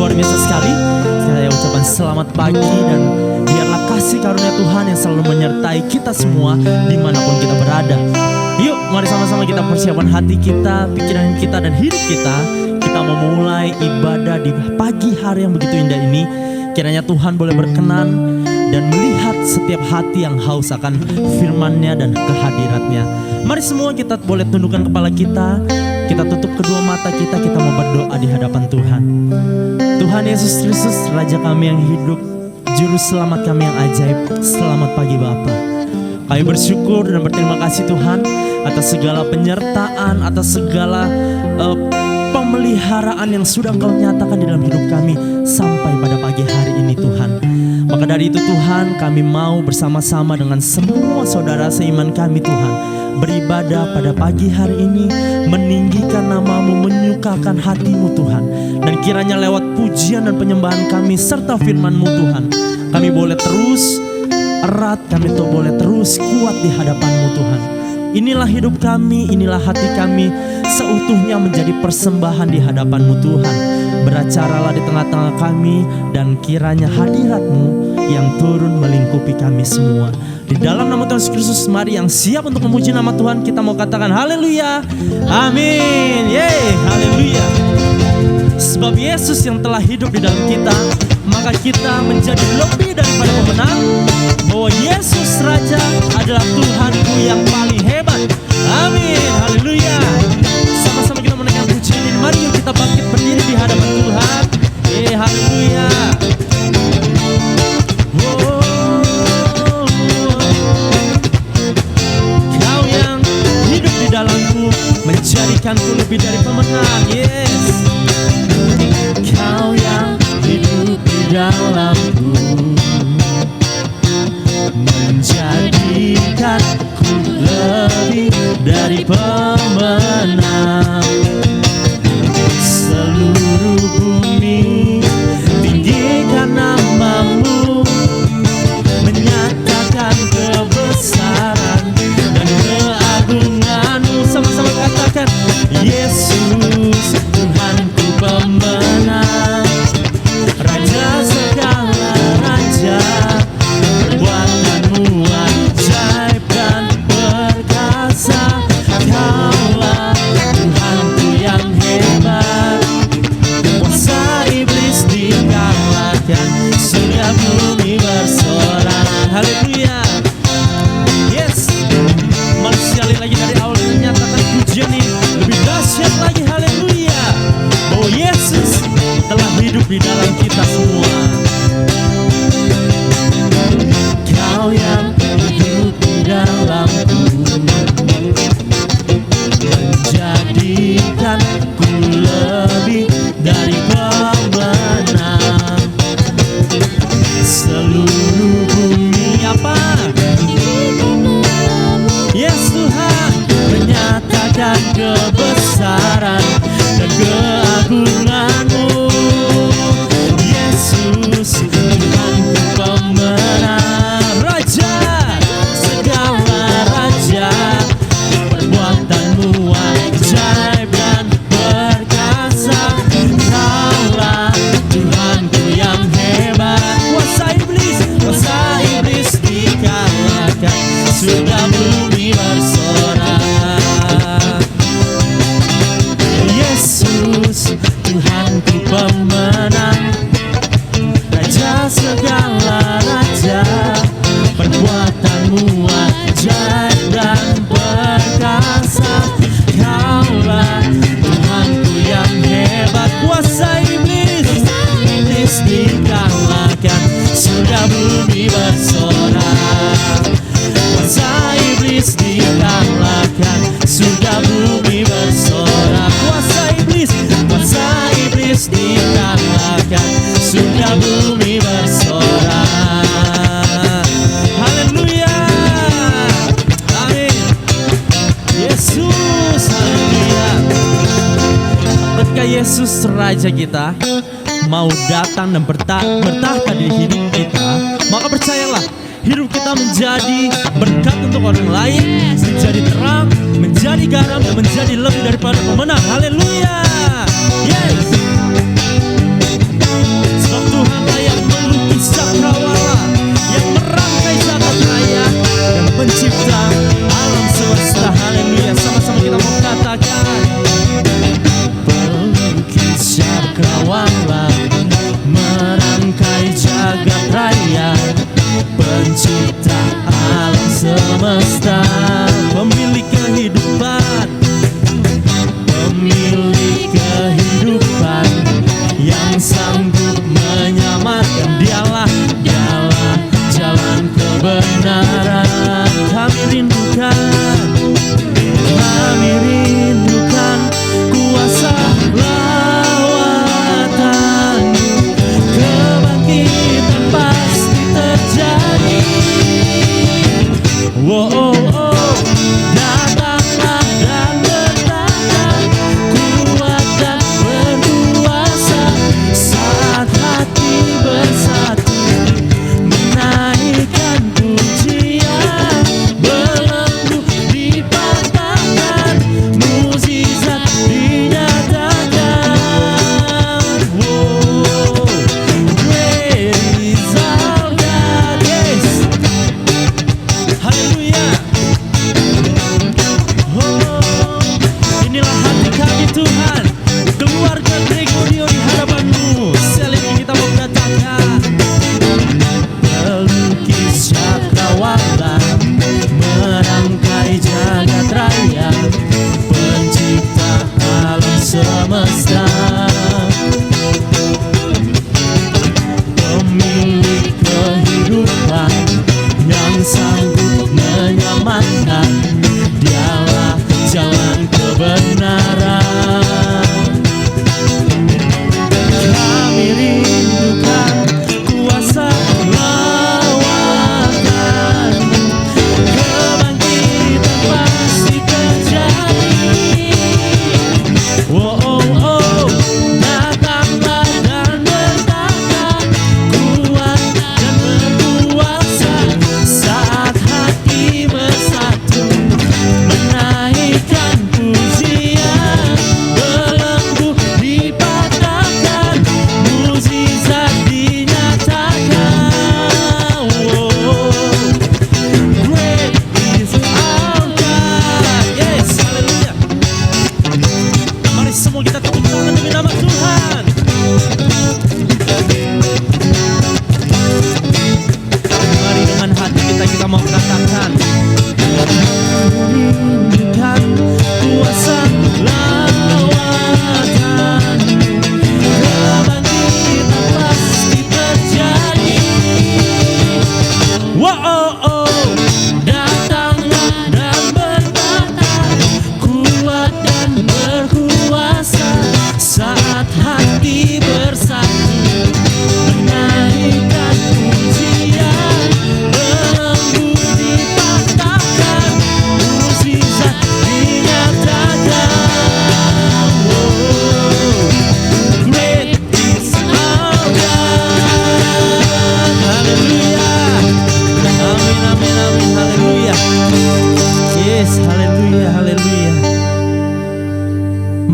luar biasa sekali. Saya ucapkan selamat pagi dan biarlah kasih karunia Tuhan yang selalu menyertai kita semua dimanapun kita berada. Yuk mari sama-sama kita persiapkan hati kita, pikiran kita dan hidup kita. Kita mau mulai ibadah di pagi hari yang begitu indah ini. Kiranya Tuhan boleh berkenan dan melihat setiap hati yang haus akan firman-Nya dan kehadirat-Nya. Mari semua kita boleh tundukkan kepala kita. Kita tutup kedua mata kita mau berdoa di hadapan Tuhan. Tuhan Yesus Kristus, Raja kami yang hidup, Juru Selamat kami yang ajaib. Selamat pagi Bapa. Kami bersyukur dan berterima kasih Tuhan atas segala penyertaan, atas segala pemeliharaan yang sudah Engkau nyatakan di dalam hidup kami sampai pada pagi hari ini Tuhan. Maka dari itu Tuhan, kami mau bersama-sama dengan semua saudara seiman kami Tuhan, beribadah pada pagi hari ini, meninggikan nama-Mu, menyukakan hati-Mu Tuhan. Dan kiranya lewat pujian dan penyembahan kami serta firman-Mu Tuhan, kami boleh terus erat, kami tuh boleh terus kuat di hadapan-Mu Tuhan. Inilah hidup kami, inilah hati kami, seutuhnya menjadi persembahan di hadapan-Mu Tuhan. Beracaralah di tengah-tengah kami, dan kiranya hadirat-Mu yang turun melingkupi kami semua. Di dalam nama Tuhan Yesus Kristus, mari yang siap untuk memuji nama Tuhan, kita mau katakan haleluya, amin, yeay, haleluya. Sebab Yesus yang telah hidup di dalam kita, maka kita menjadi lebih daripada pemenang. Bahwa Yesus Raja adalah Tuhanku yang paling hebat. Amin, haleluya. Sama-sama kita menaikkan pujian ini. Mari yuk kita bangkit berdiri di hadapan Tuhan. Haleluya. Kau yang hidup di dalamku, menjadikanku lebih dari pemenang. Yes. Kau yang hidup di dalamku, menjadikanku lebih dari pemenang. Seluruh bumi tinggikan nama-Mu, menyatakan kebesaran dan keagungan-Mu. Sama-sama katakan Yesus Tuhanku pemenang, Raja segala raja. Perbuatan-Mu ajaib dan perkasa. Kaulah Tuhanku yang hebat, kuasa iblis dikalahkan, surga bumi bersorak. Haleluya. Yes. Mari sekali lagi dari awal kita nyatakan pujian ini lebih dahsyat lagi. Haleluya. Bahwa Yesus telah hidup di dalam kita semua. Kau yang hidup di dalamku, menjadikanku lebih dari pemenang. Seluruh bumi apa? Yes Tuhan, menyatakan kebesaran dan keagungan-Mu. Yesus Tuhanku pemenang, Raja segala raja. Perbuatan-Mu ajaib dan perkasa. Kaulah Tuhanku yang hebat, kuasa iblis dikalahkan, surga bumi bersorak. Yesus Tuhanku pemenang, Raja segala raja. Perbuatan-Mu ajaib dan perkasa. Kaulah Tuhanku yang hebat, kuasa iblis dikalahkan, surga bumi bersorak. Kuasa iblis dikalahkan, surga bumi bersorak. Kuasa iblis dikalahkan, surga bumi bersorak. Haleluya, amin. Yesus, haleluya. Ketika Yesus Raja kita mau datang dan bertahta di hidup kita, maka percayalah, hidup kita menjadi berkat untuk orang lain, menjadi terang, menjadi garam, dan menjadi lebih daripada pemenang. Haleluya. Yes.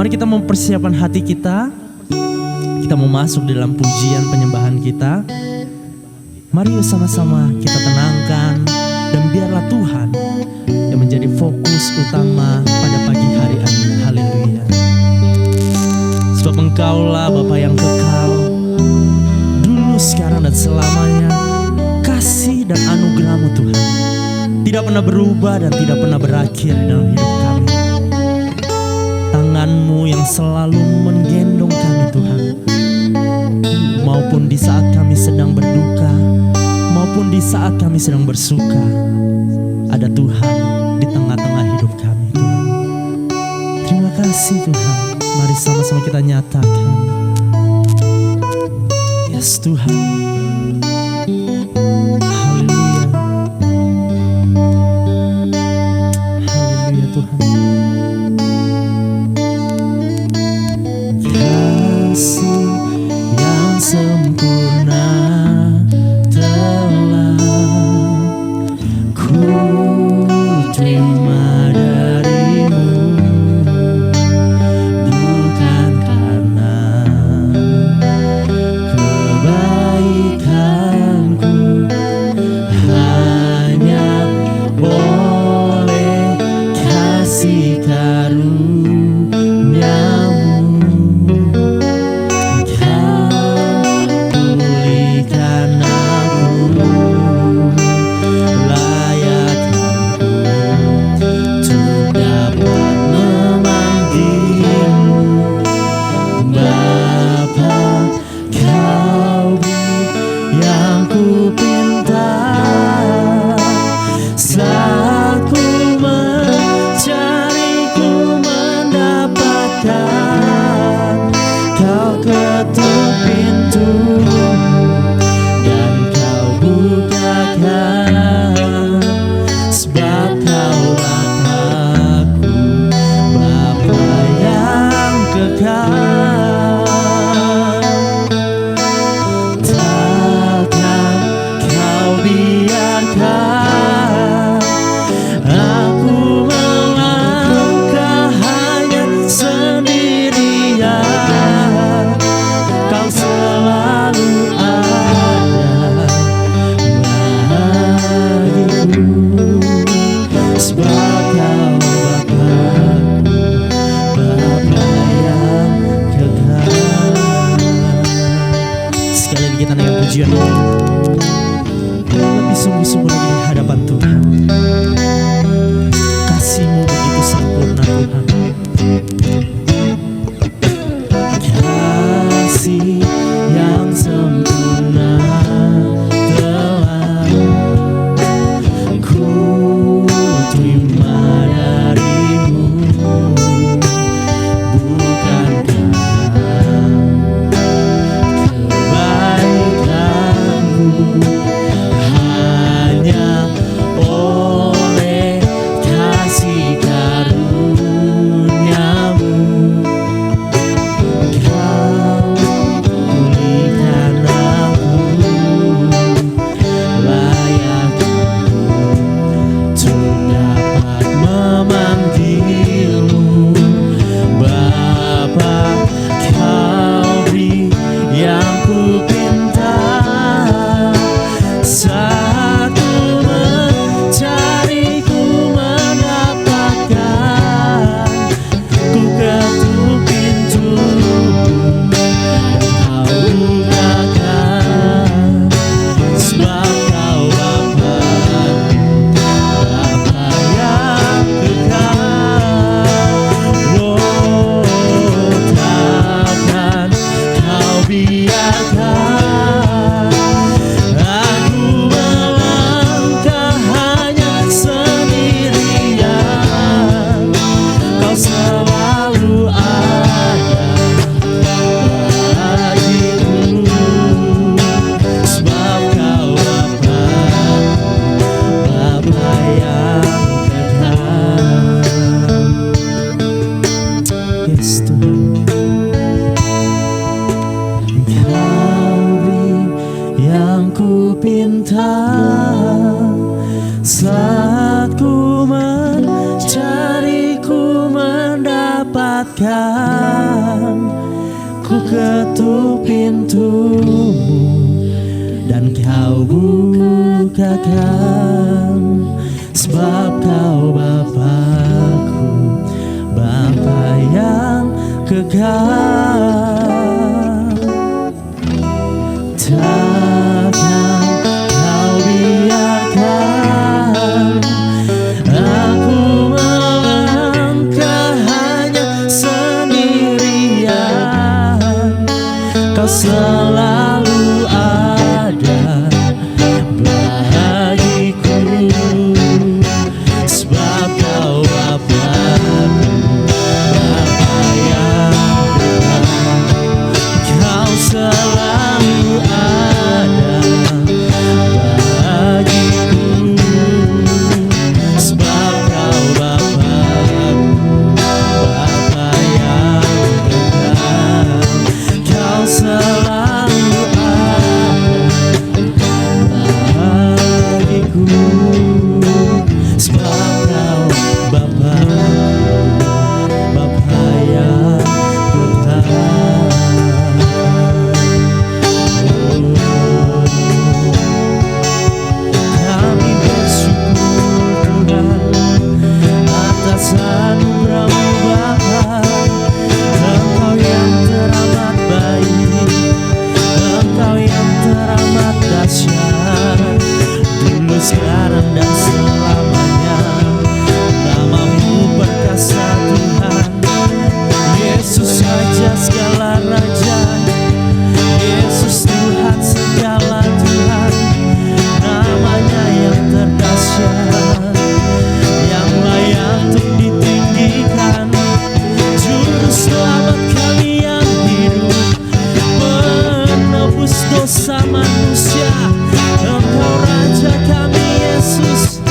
Mari kita mempersiapkan hati kita. Kita mau masuk dalam pujian penyembahan kita. Mari yuk sama-sama kita tenangkan, dan biarlah Tuhan yang menjadi fokus utama pada pagi hari ini. Haleluya. Sebab Engkaulah Bapa yang kekal, dulu, sekarang, dan selamanya. Kasih dan anugerah-Mu Tuhan tidak pernah berubah dan tidak pernah berakhir dalam hidup kami. Tangan-Mu yang selalu menggendong kami Tuhan, maupun di saat kami sedang berduka, maupun di saat kami sedang bersuka, ada Tuhan di tengah-tengah hidup kami Tuhan. Terima kasih Tuhan. Mari sama-sama kita nyatakan, yes Tuhan. Haleluya. Haleluya Tuhan. Kasih yang sempurna telah ku terima dari-Mu, bukan karena kebaikanku, hanya oleh kasih karunia-Mu. Lebih sungguh-sungguh lagi di hadapan Tuhan. Kasih-Mu begitu sempurna Tuhan. Kasih yang sempurna telah ku terima dari-Mu, bukan karena kebaikanku, hanya selamatkan. Ku ketuk pintumu dan kau bukakan, sebab kau Bapa-Ku, Bapa yang kekal. Takkan kau biarkan aku melangkah hanya sendirian. Kau selalu ada bagiku, sebab kau Bapa-Ku, Bapa yang kekal. Kau selalu ada bagiku, sebab kau Bapa-Ku, Bapa yang kekal. Kau selalu ada bagiku, sebab kau Bapa-Ku, Bapa yang kekal. Kami bersyukur Tuhan atas anugerah-Mu Bapa. Engkau yang teramat baik, Engkau yang teramat dahsyat, dulu, sekarang, dan selamanya. Nama-Mu perkasa Tuhan, Yesus Raja segala raja, Yesus Tuhan segala Tuhan. Namanya yang terdahsyat, yang layak untuk ditinggikan. Juru selamat kami yang hidup, menebus dosa manusia. Engkau Raja kami Yesus,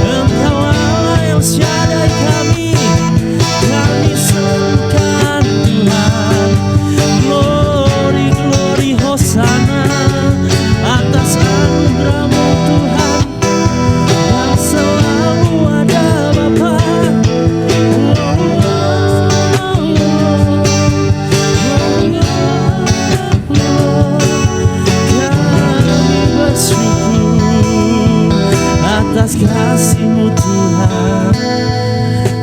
Engkau Allah El Shaddai kami. Kami serukan Tuhan, glory, glory, Hosana, atas anugerah-Mu Tuhan yang selalu ada Bapa. Kami bersyukur atas kasih-Mu Tuhan.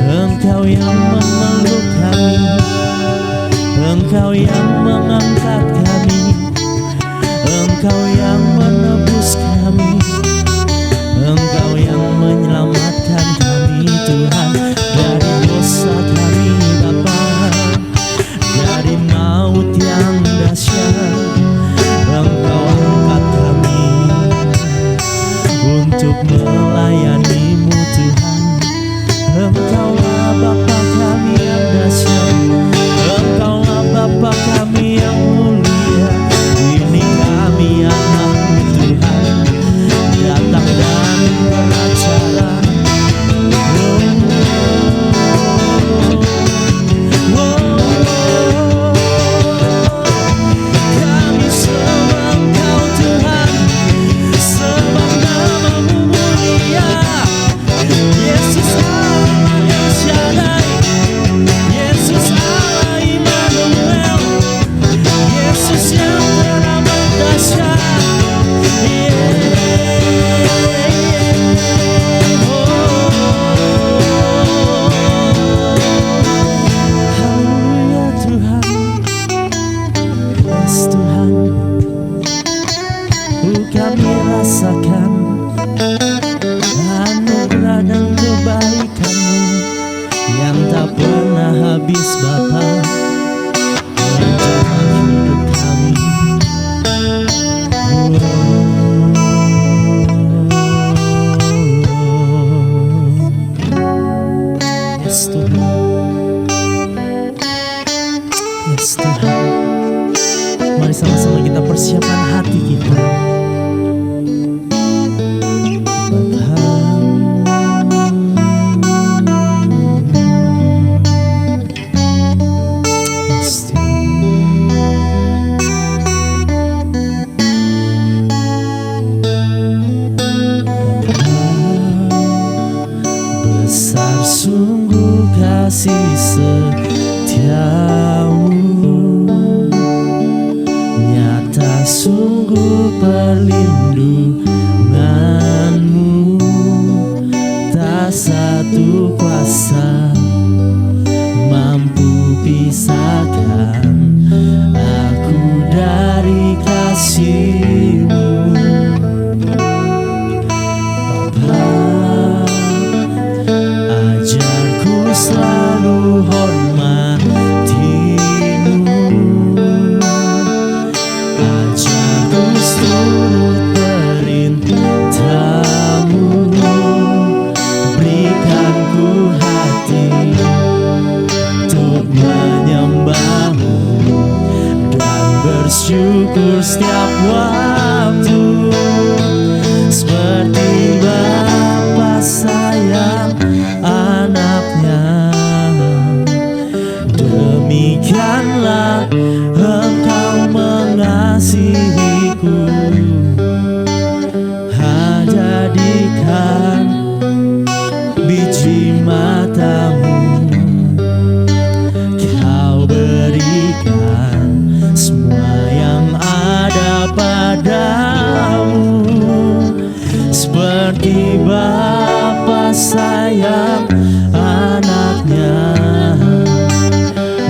Engkau yang memeluk kami, Engkau yang mengangkat kami, Engkau yang menebus kami, Engkau yang menyelamatkan kami Tuhan dari dosa kami Bapa, dari maut yang dahsyat. Engkau angkat kami untuk melayani-Mu Tuhan. Engkaulah Bapa kami yang dahsyat, Engkaulah Bapa kami yang mulia. Ini kami anak-Mu Tuhan, datang dan beracara. Kami sembah Engkau Tuhan, sebab nama-Mu mulia. Yesus Allah El Shaddai, Yesus Allah Immanuel, Yesus yang teramat dahsyat. Haleluya Tuhan, yes Tuhan. Kami rasakan anugerah dan kebaikan-Mu yang tak pernah habis Bapa, dalam hidup kami. Yes Tuhan, yes Tuhan. Mari sama-sama kita persiapkan hati kita. Besar sungguh kasih setiamu nyata sungguh, perlindunganmu tak satu kuasa mampu pisahkan aku dari kasih-Mu. Bapa, ajarku selalu hormati-Mu, ajarku turut perintah-Mu, berikan ku hati untuk menyembah-Mu dan bersyukur setiap waktu, seperti Bapa sayang anaknya, demikianlah Engkau mengasihiku. Jadikan biji mata-Mu, Kau berikan semua yang ada padamu, seperti Bapa sayang anaknya,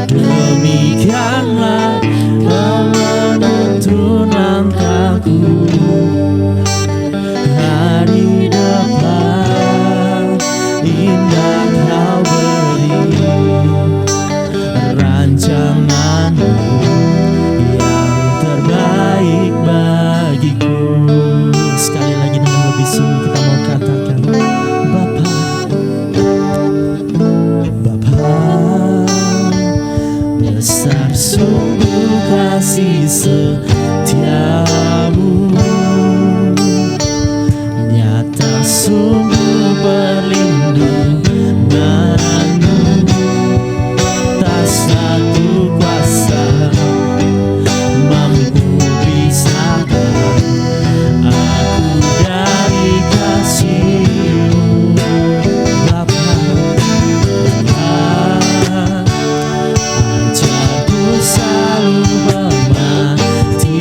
demikianlah Kau menuntun langkahku. Hari depan indah Kau beri, rancangan-Mu yang terbaik bagiku. Sekali lagi dengan lebih sungguh kita mau katakan, Bapa, Bapa, besar sungguh kasih setiamu, nyata sungguh perlindungan-Mu, tak satu kuasa mampu pisahkan aku dari kasih-Mu. Bapa, Bapa, ajarku selalu hormati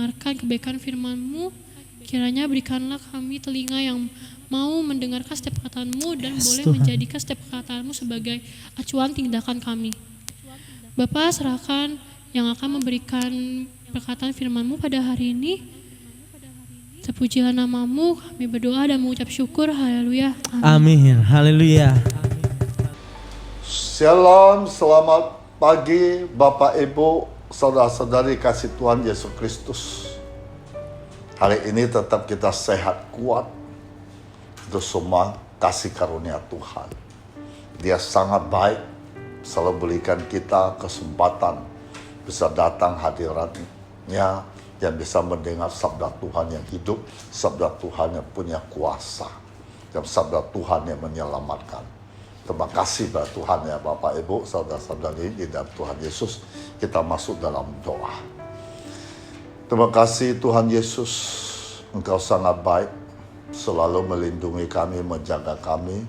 mendengarkan kebaikan firman-Mu. Kiranya berikanlah kami telinga yang mau mendengarkan setiap perkataan-Mu dan boleh Tuhan. menjadikan setiap perkataan-Mu sebagai acuan tindakan kami. Bapa, serahkan yang akan memberikan perkataan firman-Mu pada hari ini. Terpujilah nama-Mu, kami berdoa dan mengucap syukur. Haleluya. Amin. Haleluya. Shalom, selamat pagi Bapak Ibu, saudara-saudari kasih Tuhan Yesus Kristus. Hari ini tetap kita sehat kuat. Itu semua kasih karunia Tuhan. Dia sangat baik, selalu berikan kita kesempatan bisa datang hadiratnya yang bisa mendengar sabda Tuhan yang hidup, sabda Tuhan yang punya kuasa, dan sabda Tuhan yang menyelamatkan. Terima kasih pada Tuhan ya Bapak Ibu, saudara-saudari di dalam Tuhan Yesus. Kita masuk dalam doa. Terima kasih Tuhan Yesus, Engkau sangat baik, selalu melindungi kami, menjaga kami,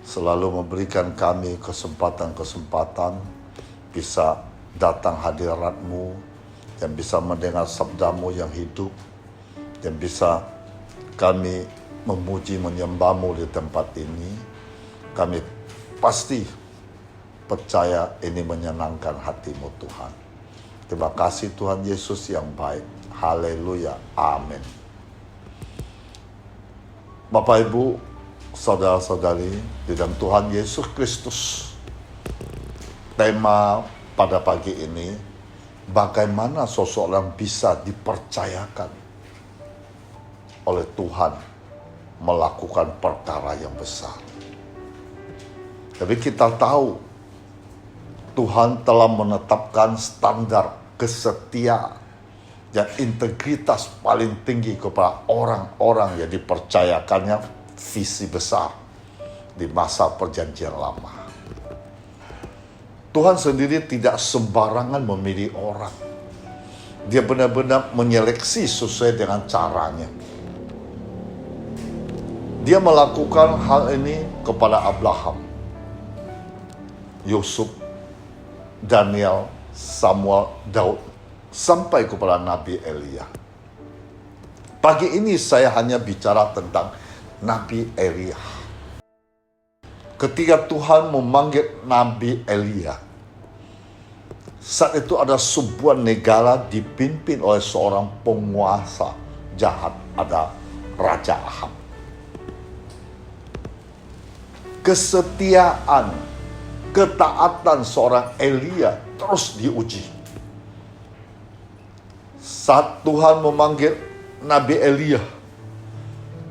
selalu memberikan kami kesempatan-kesempatan bisa datang hadirat-Mu, yang bisa mendengar sabda-Mu yang hidup, yang bisa kami memuji menyembah-Mu di tempat ini. Kami pasti percaya ini menyenangkan hati-Mu Tuhan. Terima kasih Tuhan Yesus yang baik. Haleluya. Amin. Bapak Ibu, saudara-saudari di dalam Tuhan Yesus Kristus. Tema pada pagi ini, bagaimana seseorang bisa dipercayakan oleh Tuhan melakukan perkara yang besar. Tapi kita tahu Tuhan telah menetapkan standar kesetiaan dan integritas paling tinggi kepada orang-orang yang dipercayakannya visi besar di masa perjanjian lama. Tuhan sendiri tidak sembarangan memilih orang. Dia benar-benar menyeleksi sesuai dengan caranya. Dia melakukan hal ini kepada Abraham, Yusuf, Daniel, Samuel, Daud, sampai kepada Nabi Elia. Pagi ini saya hanya bicara tentang Nabi Elia. Ketika Tuhan memanggil Nabi Elia, saat itu ada sebuah negara dipimpin oleh seorang penguasa jahat, ada Raja Ahab. Kesetiaan, ketaatan seorang Elia terus diuji. Saat Tuhan memanggil Nabi Elia,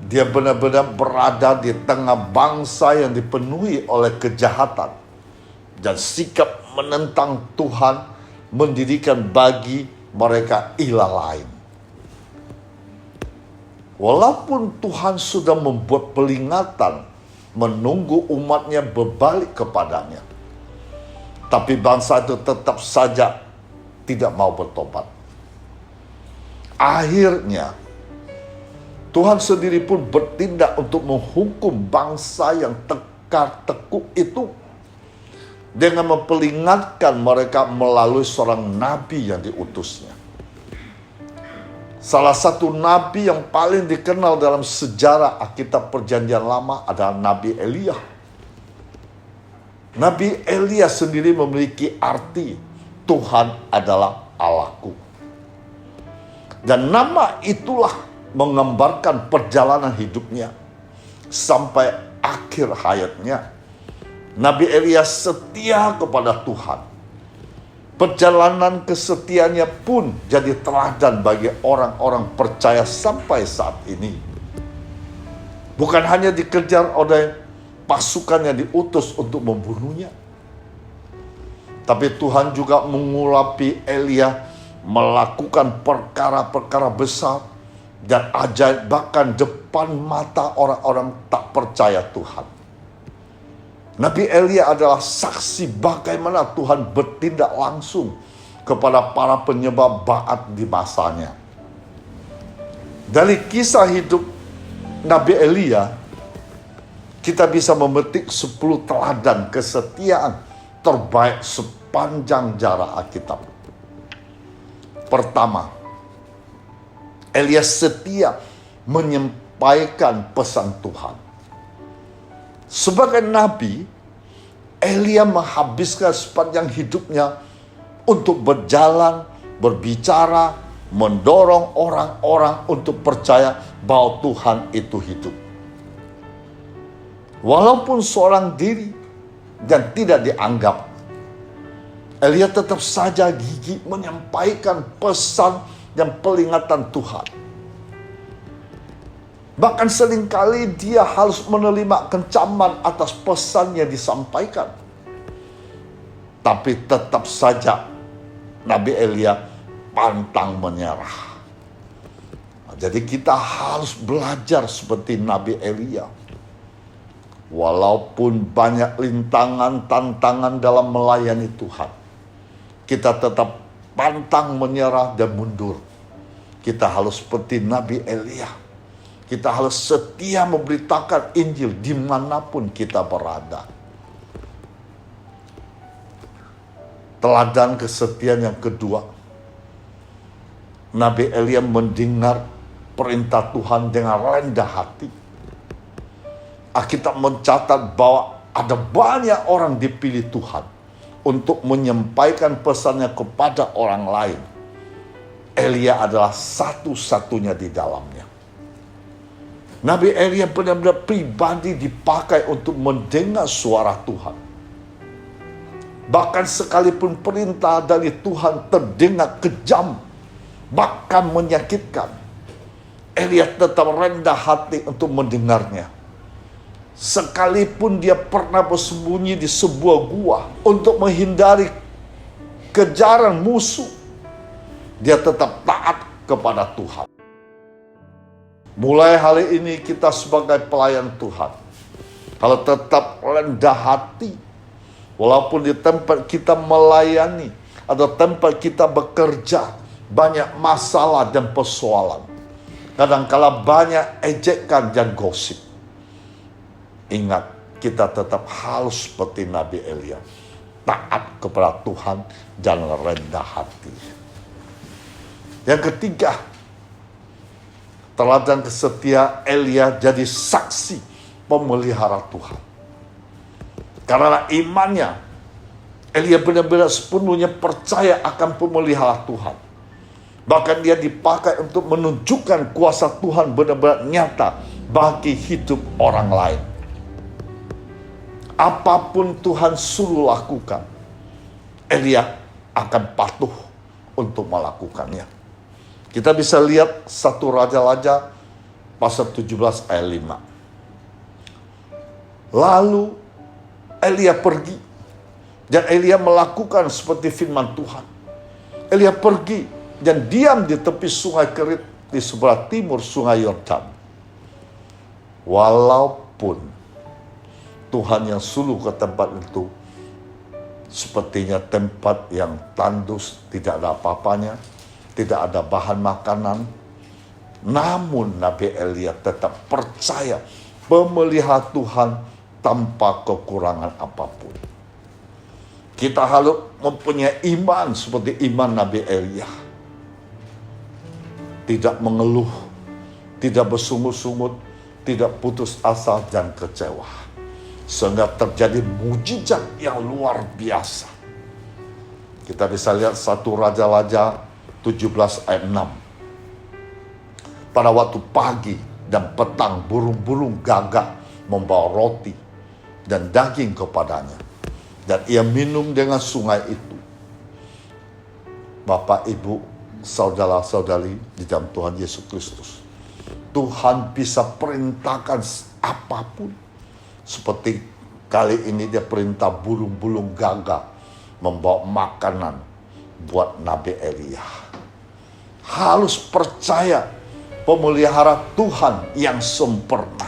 dia benar-benar berada di tengah bangsa yang dipenuhi oleh kejahatan dan sikap menentang Tuhan, mendirikan bagi mereka ilah lain. Walaupun Tuhan sudah membuat peringatan, menunggu umatnya berbalik kepadanya, tapi bangsa itu tetap saja tidak mau bertobat. Akhirnya Tuhan sendiri pun bertindak untuk menghukum bangsa yang tekuk itu dengan memperingatkan mereka melalui seorang nabi yang diutusnya. Salah satu nabi yang paling dikenal dalam sejarah Alkitab Perjanjian Lama adalah Nabi Elia. Nabi Elia sendiri memiliki arti Tuhan adalah Allahku. Dan nama itulah menggambarkan perjalanan hidupnya sampai akhir hayatnya. Nabi Elia setia kepada Tuhan. Perjalanan kesetiaannya pun jadi teladan bagi orang-orang percaya sampai saat ini. Bukan hanya dikejar oleh pasukan yang diutus untuk membunuhnya, tapi Tuhan juga mengurapi Elia melakukan perkara-perkara besar dan ajaib bahkan depan mata orang-orang tak percaya Tuhan. Nabi Elia adalah saksi bagaimana Tuhan bertindak langsung kepada para penyembah Baal di masanya. Dari kisah hidup Nabi Elia, kita bisa memetik 10 teladan kesetiaan terbaik sepanjang jarak Alkitab. Pertama, Elia setia menyampaikan pesan Tuhan. Sebagai nabi, Elia menghabiskan sepanjang hidupnya untuk berjalan, berbicara, mendorong orang-orang untuk percaya bahwa Tuhan itu hidup. Walaupun seorang diri dan tidak dianggap, Elia tetap saja gigih menyampaikan pesan dan peringatan Tuhan. Bahkan seringkali dia harus menerima kencaman atas pesan yang disampaikan. Tapi tetap saja Nabi Elia pantang menyerah. Jadi kita harus belajar seperti Nabi Elia. Walaupun banyak rintangan, tantangan dalam melayani Tuhan, kita tetap pantang menyerah dan mundur. Kita harus seperti Nabi Elia. Kita harus setia memberitakan Injil dimanapun kita berada. Teladan kesetiaan yang kedua, Nabi Elia mendengar perintah Tuhan dengan rendah hati. Alkitab mencatat bahwa ada banyak orang dipilih Tuhan untuk menyampaikan pesannya kepada orang lain. Elia adalah satu-satunya di dalamnya. Nabi Elia benar-benar pribadi dipakai untuk mendengar suara Tuhan. Bahkan sekalipun perintah dari Tuhan terdengar kejam, bahkan menyakitkan, Elia tetap rendah hati untuk mendengarnya. Sekalipun dia pernah bersembunyi di sebuah gua untuk menghindari kejaran musuh, dia tetap taat kepada Tuhan. Mulai hari ini kita sebagai pelayan Tuhan, kalau tetap rendah hati, walaupun di tempat kita melayani atau tempat kita bekerja, banyak masalah dan persoalan. Kadang-kala banyak ejekan dan gosip. Ingat, kita tetap harus seperti Nabi Elia, taat kepada Tuhan dan rendah hati. Yang ketiga, teladan kesetiaan Elia jadi saksi pemelihara Tuhan. Karena imannya, Elia benar-benar sepenuhnya percaya akan pemelihara Tuhan. Bahkan dia dipakai untuk menunjukkan kuasa Tuhan benar-benar nyata bagi hidup orang lain. Apapun Tuhan suruh lakukan, Elia akan patuh untuk melakukannya. Kita bisa lihat 1 Raja-Raja pasal 17 ayat 5. Lalu Elia pergi dan Elia melakukan seperti firman Tuhan. Elia pergi dan diam di tepi sungai Kerit di sebelah timur sungai Yordan. Walaupun Tuhan yang suruh ke tempat itu sepertinya tempat yang tandus, tidak ada apa-apanya, tidak ada bahan makanan. Namun Nabi Elia tetap percaya pemelihara Tuhan tanpa kekurangan apapun. Kita harus mempunyai iman seperti iman Nabi Elia. Tidak mengeluh, tidak bersungut-sungut, tidak putus asa dan kecewa. Sehingga terjadi mujizat yang luar biasa. Kita bisa lihat 1 Raja-Raja 17 ayat 6. Pada waktu pagi dan petang burung-burung gagak membawa roti dan daging kepadanya. Dan ia minum dengan sungai itu. Bapak, Ibu, saudara-saudari di dalam Tuhan Yesus Kristus. Tuhan bisa perintahkan apapun. Seperti kali ini dia perintah burung-burung gagak membawa makanan buat Nabi Elia. Harus percaya pemelihara Tuhan yang sempurna.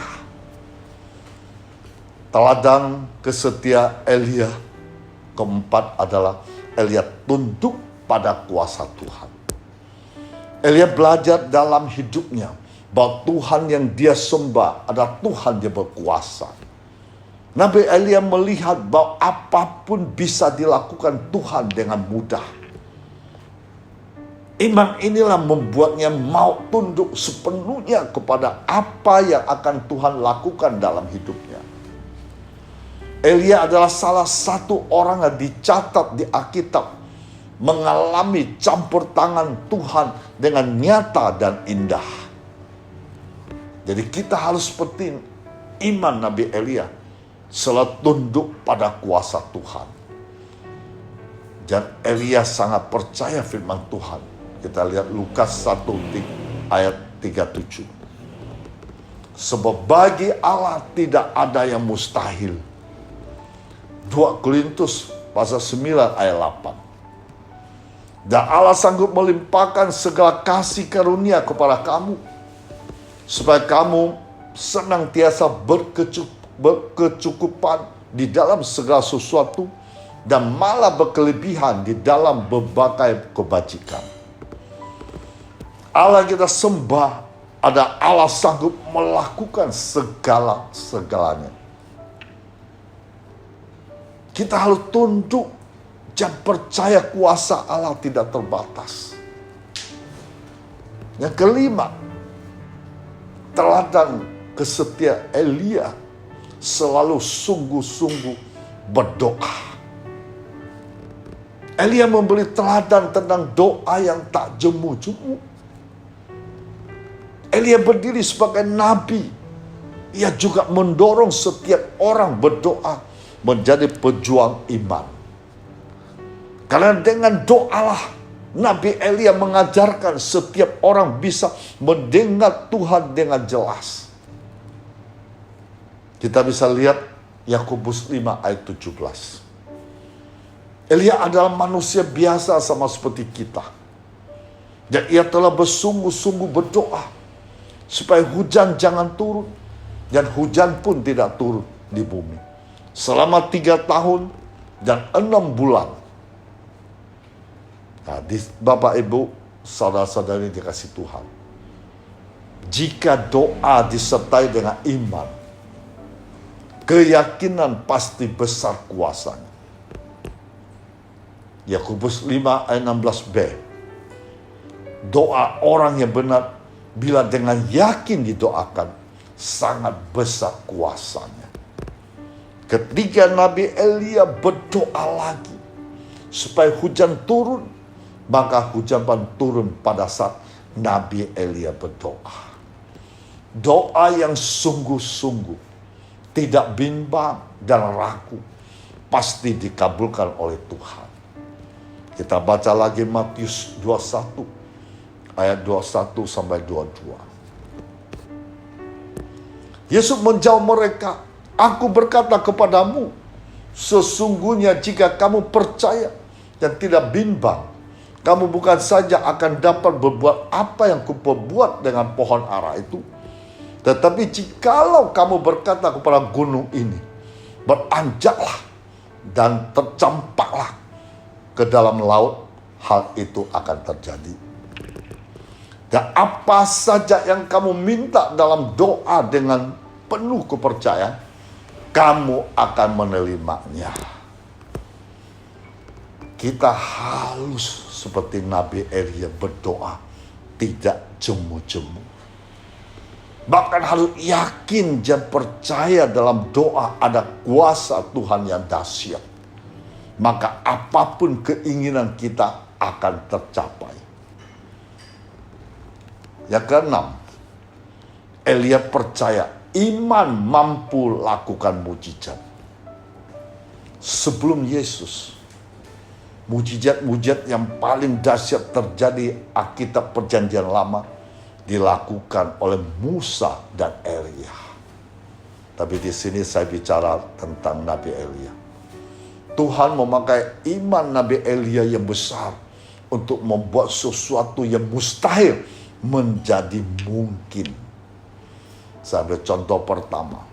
Teladan kesetiaan Elia keempat adalah Elia tunduk pada kuasa Tuhan. Elia belajar dalam hidupnya bahwa Tuhan yang dia sembah adalah Tuhan yang berkuasa. Nabi Elia melihat bahwa apapun bisa dilakukan Tuhan dengan mudah. Iman inilah membuatnya mau tunduk sepenuhnya kepada apa yang akan Tuhan lakukan dalam hidupnya. Elia adalah salah satu orang yang dicatat di Alkitab mengalami campur tangan Tuhan dengan nyata dan indah. Jadi kita harus seperti iman Nabi Elia, selalu tunduk pada kuasa Tuhan. Dan Elia sangat percaya firman Tuhan. Kita lihat Lukas 1 ayat 37. Sebab bagi Allah tidak ada yang mustahil. 2 Korintus pasal 9 ayat 8. Dan Allah sanggup melimpahkan segala kasih karunia kepada kamu, supaya kamu senantiasa berkecukupan di dalam segala sesuatu, dan malah berkelebihan di dalam berbagai kebajikan. Allah kita sembah ada Allah sanggup melakukan segala-segalanya. Kita harus tunduk dan percaya kuasa Allah tidak terbatas. Yang kelima, teladan kesetiaan Elia selalu sungguh-sungguh berdoa. Elia memberi teladan tentang doa yang tak jemu-jemu. Elia berdiri sebagai nabi. Ia juga mendorong setiap orang berdoa menjadi pejuang iman. Karena dengan doalah Nabi Elia mengajarkan setiap orang bisa mendengar Tuhan dengan jelas. Kita bisa lihat Yakobus 5 ayat 17. Elia adalah manusia biasa sama seperti kita. Dan ia telah bersungguh-sungguh berdoa supaya hujan jangan turun, dan hujan pun tidak turun di bumi selama 3 tahun dan 6 bulan. Nah, Bapak Ibu, saudara-saudari dikasih Tuhan, jika doa disertai dengan iman, keyakinan pasti besar kuasanya. Yakobus 5 ayat 16b. Doa orang yang benar bila dengan yakin didoakan, sangat besar kuasanya. Ketika Nabi Elia berdoa lagi supaya hujan turun, maka hujan pun turun pada saat Nabi Elia berdoa. Doa yang sungguh-sungguh, tidak bimbang dan ragu, pasti dikabulkan oleh Tuhan. Kita baca lagi Matius 21. Ayat 21 sampai 22. Yesus menjawab mereka, "Aku berkata kepadamu, sesungguhnya jika kamu percaya dan tidak bimbang, kamu bukan saja akan dapat berbuat apa yang kuperbuat dengan pohon ara itu, tetapi jikalau kamu berkata kepada gunung ini, beranjaklah dan tercampaklah ke dalam laut, hal itu akan terjadi. Dan apa saja yang kamu minta dalam doa dengan penuh kepercayaan, kamu akan menerimanya." Kita harus seperti Nabi Elia berdoa, tidak jemu-jemu. Bahkan harus yakin dan percaya dalam doa ada kuasa Tuhan yang dahsyat. Maka apapun keinginan kita akan tercapai. Yang keenam, Elia percaya iman mampu lakukan mujizat. Sebelum Yesus, mujizat-mujizat yang paling dahsyat terjadi Alkitab Perjanjian Lama dilakukan oleh Musa dan Elia. Tapi di sini saya bicara tentang Nabi Elia. Tuhan memakai iman Nabi Elia yang besar untuk membuat sesuatu yang mustahil menjadi mungkin. Saya ambil contoh pertama.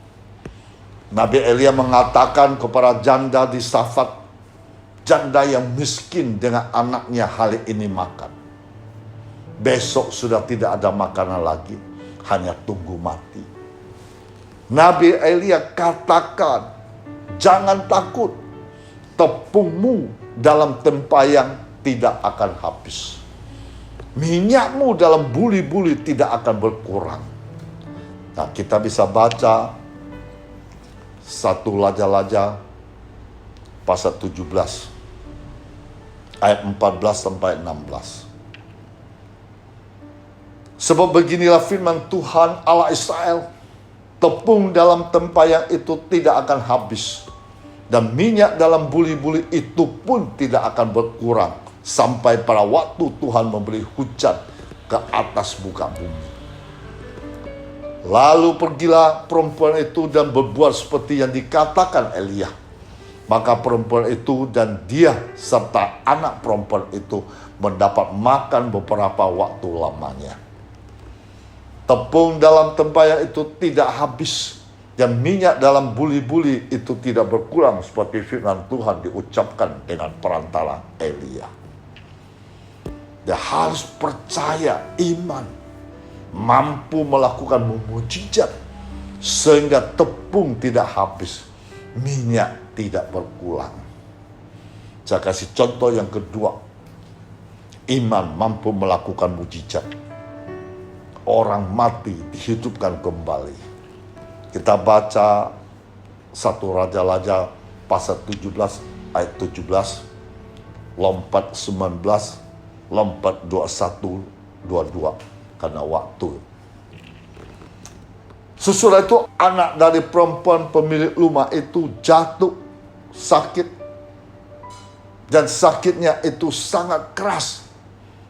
Nabi Elia mengatakan kepada janda di Safat, janda yang miskin dengan anaknya hari ini makan, besok sudah tidak ada makanan lagi, hanya tunggu mati. Nabi Elia katakan, jangan takut, tepungmu dalam tempayang tidak akan habis. Minyakmu dalam buli-buli tidak akan berkurang. Nah, kita bisa baca 1 Raja-Raja pasal 17 ayat 14 sampai 16. Sebab beginilah firman Tuhan Allah Israel, tepung dalam tempayan itu tidak akan habis, dan minyak dalam buli-buli itu pun tidak akan berkurang, sampai pada waktu Tuhan memberi hujan ke atas muka bumi. Lalu pergilah perempuan itu dan berbuat seperti yang dikatakan Elia. Maka perempuan itu dan dia serta anak perempuan itu mendapat makan beberapa waktu lamanya. Tepung dalam tempayan itu tidak habis, dan minyak dalam buli-buli itu tidak berkurang, seperti firman Tuhan diucapkan dengan perantara Elia. Dia harus percaya, iman, mampu melakukan mukjizat sehingga tepung tidak habis, minyak tidak berkurang. Saya kasih contoh yang kedua. Iman mampu melakukan mukjizat. Orang mati dihidupkan kembali. Kita baca 1 Raja-Raja pasal 17 ayat 17, lompat 19, lompat 21, 22 karena waktu. Sesudah itu anak dari perempuan pemilik rumah itu jatuh sakit, dan sakitnya itu sangat keras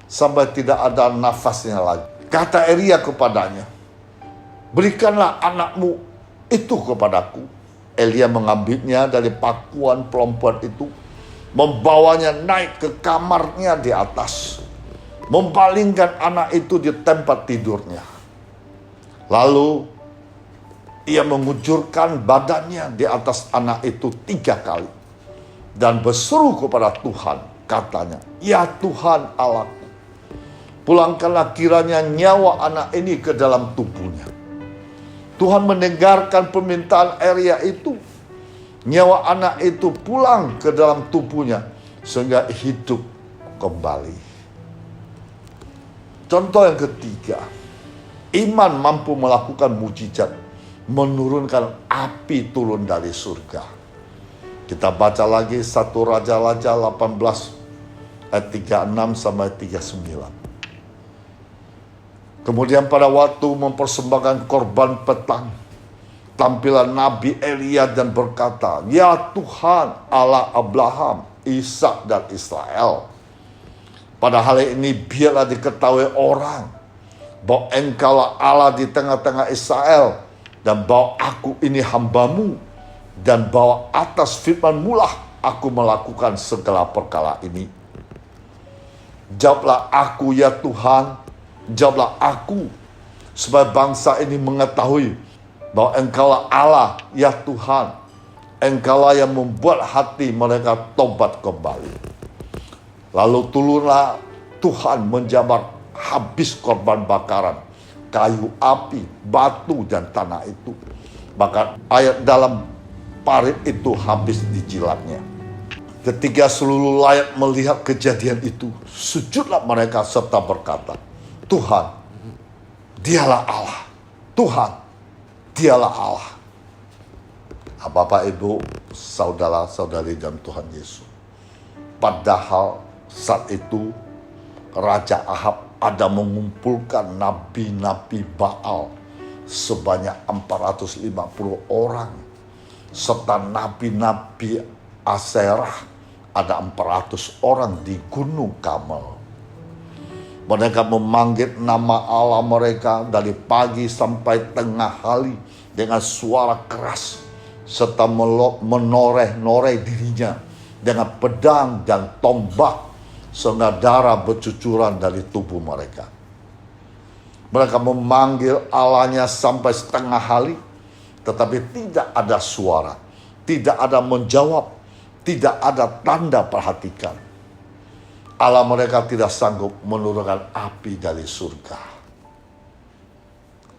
sampai tidak ada nafasnya lagi. Kata Elia kepadanya, berikanlah anakmu itu kepadaku. Elia mengambilnya dari pakuan perempuan itu, membawanya naik ke kamarnya di atas, membalingkan anak itu di tempat tidurnya. Lalu ia mengucurkan badannya di atas anak itu 3 kali dan berseru kepada Tuhan, katanya, ya Tuhan Allahku, pulangkanlah kiranya nyawa anak ini ke dalam tubuhnya. Tuhan mendengarkan permintaan Elia itu. Nyawa anak itu pulang ke dalam tubuhnya sehingga hidup kembali. Contoh yang ketiga, iman mampu melakukan mukjizat, menurunkan api turun dari surga. Kita baca lagi 1 Raja-Raja 18 ayat 36 sampai 39. Kemudian pada waktu mempersembahkan korban petang, tampilan Nabi Elia dan berkata, ya Tuhan Allah Abraham, Ishak dan Israel, pada hari ini biarlah diketahui orang bahwa Engkaulah Allah di tengah-tengah Israel, dan bahwa aku ini hambamu, dan bahwa atas firman-Mu lah aku melakukan segala perkara ini. Jawablah aku ya Tuhan, jawablah aku, supaya bangsa ini mengetahui bahwa Engkaulah Allah ya Tuhan, Engkaulah yang membuat hati mereka tobat kembali. Lalu turunlah Tuhan menjabar habis korban bakaran, kayu api, batu dan tanah itu. Maka air dalam parit itu habis dijilatnya. Ketika seluruh rakyat melihat kejadian itu, sujudlah mereka serta berkata, Tuhan, dialah Allah. Tuhan, dialah Allah. Bapak, Ibu, saudara-saudari dan Tuhan Yesus. Padahal saat itu Raja Ahab ada mengumpulkan nabi-nabi Baal sebanyak 450 orang, serta nabi-nabi Aserah ada 400 orang di Gunung Karmel. Mereka memanggil nama Allah mereka dari pagi sampai tengah hari dengan suara keras, serta menoreh-noreh dirinya dengan pedang dan tombak, sehingga darah bercucuran dari tubuh mereka. Mereka memanggil Allahnya sampai setengah hari, tetapi tidak ada suara, tidak ada menjawab, tidak ada tanda perhatikan. Allah mereka tidak sanggup menurunkan api dari surga.